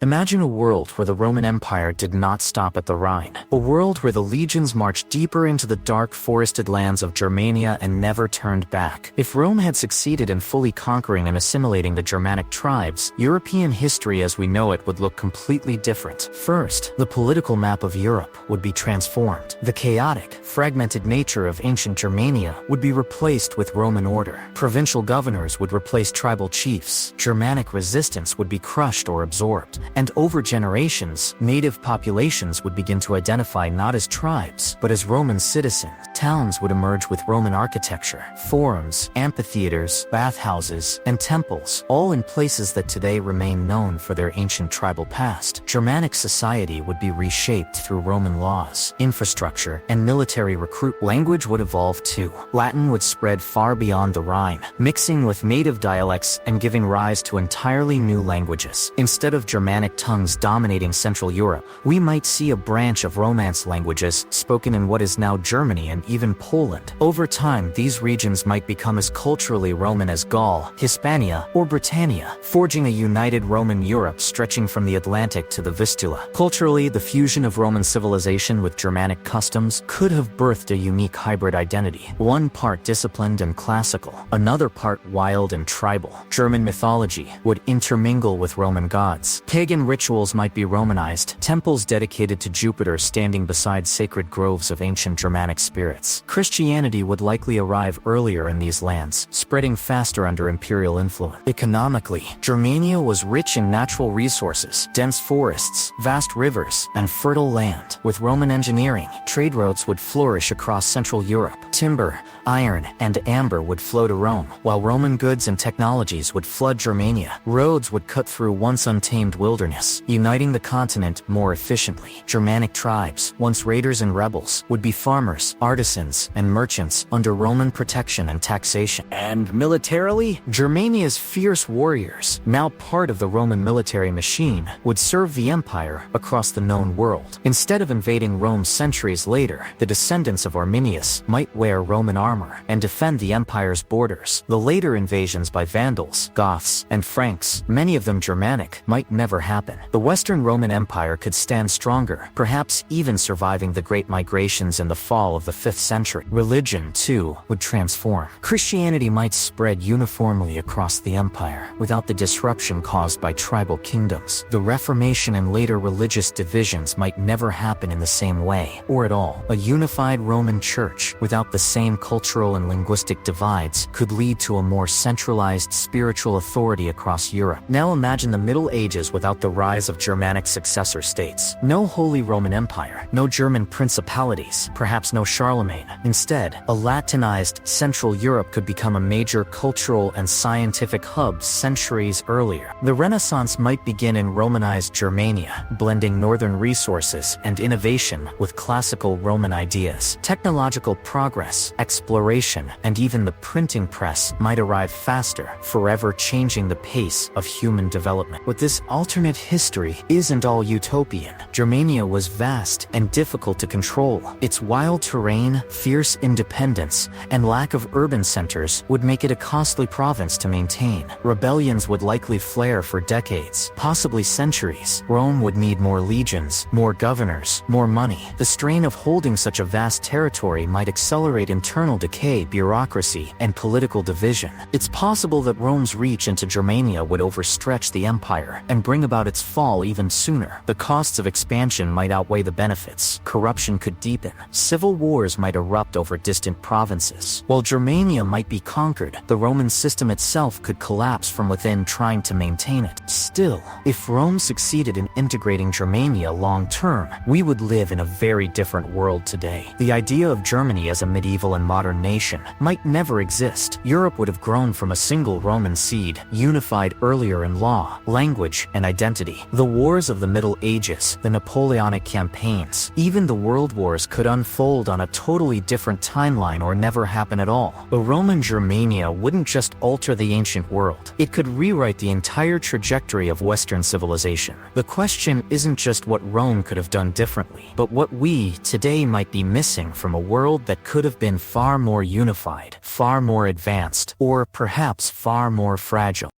Imagine a world where the Roman Empire did not stop at the Rhine. A world where the legions marched deeper into the dark forested lands of Germania and never turned back. If Rome had succeeded in fully conquering and assimilating the Germanic tribes, European history as we know it would look completely different. First, the political map of Europe would be transformed. The chaotic, fragmented nature of ancient Germania would be replaced with Roman order. Provincial governors would replace tribal chiefs. Germanic resistance would be crushed or absorbed. And over generations, native populations would begin to identify not as tribes, but as Roman citizens. Towns would emerge with Roman architecture, forums, amphitheaters, bathhouses, and temples, all in places that today remain known for their ancient tribal past. Germanic society would be reshaped through Roman laws, infrastructure, and military recruitment. Language would evolve too. Latin would spread far beyond the Rhine, mixing with native dialects and giving rise to entirely new languages. Instead of Germanic tongues dominating Central Europe, we might see a branch of Romance languages spoken in what is now Germany and even Poland. Over time, these regions might become as culturally Roman as Gaul, Hispania, or Britannia, forging a united Roman Europe stretching from the Atlantic to the Vistula. Culturally, the fusion of Roman civilization with Germanic customs could have birthed a unique hybrid identity, one part disciplined and classical, another part wild and tribal. German mythology would intermingle with Roman gods. Pagan rituals might be Romanized, temples dedicated to Jupiter standing beside sacred groves of ancient Germanic spirits. Christianity would likely arrive earlier in these lands, spreading faster under imperial influence. Economically, Germania was rich in natural resources, dense forests, vast rivers, and fertile land. With Roman engineering, trade routes would flourish across Central Europe. Timber, iron, and amber would flow to Rome, while Roman goods and technologies would flood Germania. Roads would cut through once untamed wilderness, uniting the continent more efficiently. Germanic tribes, once raiders and rebels, would be farmers, artisans, and merchants under Roman protection and taxation. And militarily, Germania's fierce warriors, now part of the Roman military machine, would serve the empire across the known world. Instead of invading Rome centuries later, the descendants of Arminius might wear Roman armor and defend the empire's borders. The later invasions by Vandals, Goths, and Franks, many of them Germanic, might never happen. The Western Roman Empire could stand stronger, perhaps even surviving the Great Migrations and the fall of the 5th century. Religion, too, would transform. Christianity might spread uniformly across the empire, without the disruption caused by tribal kingdoms. The Reformation and later religious divisions might never happen in the same way, or at all. A unified Roman Church, without the same cultural and linguistic divides, could lead to a more centralized spiritual authority across Europe. Now imagine the Middle Ages without the rise of Germanic successor states. No Holy Roman Empire, no German principalities, perhaps no Charlemagne. Instead, a Latinized Central Europe could become a major cultural and scientific hub centuries earlier. The Renaissance might begin in Romanized Germania, blending northern resources and innovation with classical Roman ideas. Technological progress, exploration, and even the printing press might arrive faster, forever changing the pace of human development. But this alternate history isn't all utopian. Germania was vast and difficult to control. Its wild terrain, fierce independence, and lack of urban centers would make it a costly province to maintain. Rebellions would likely flare for decades, possibly centuries. Rome would need more legions, more governors, more money. The strain of holding such a vast territory might accelerate internal decay, bureaucracy, and political division. It's possible that Rome's reach into Germania would overstretch the empire and bring about its fall even sooner. The costs of expansion might outweigh the benefits. Corruption could deepen. Civil wars might erupt over distant provinces. While Germania might be conquered, the Roman system itself could collapse from within trying to maintain it. Still, if Rome succeeded in integrating Germania long-term, we would live in a very different world today. The idea of Germany as a medieval and modern nation might never exist. Europe would have grown from a single Roman seed, unified earlier in law, language, and identity. The wars of the Middle Ages, the Napoleonic campaigns, even the World Wars could unfold on a totally different timeline or never happen at all. A Roman Germania wouldn't just alter the ancient world. It could rewrite the entire trajectory of Western civilization. The question isn't just what Rome could have done differently, but what we today might be missing from a world that could have been far more unified, far more advanced, or perhaps far more fragile.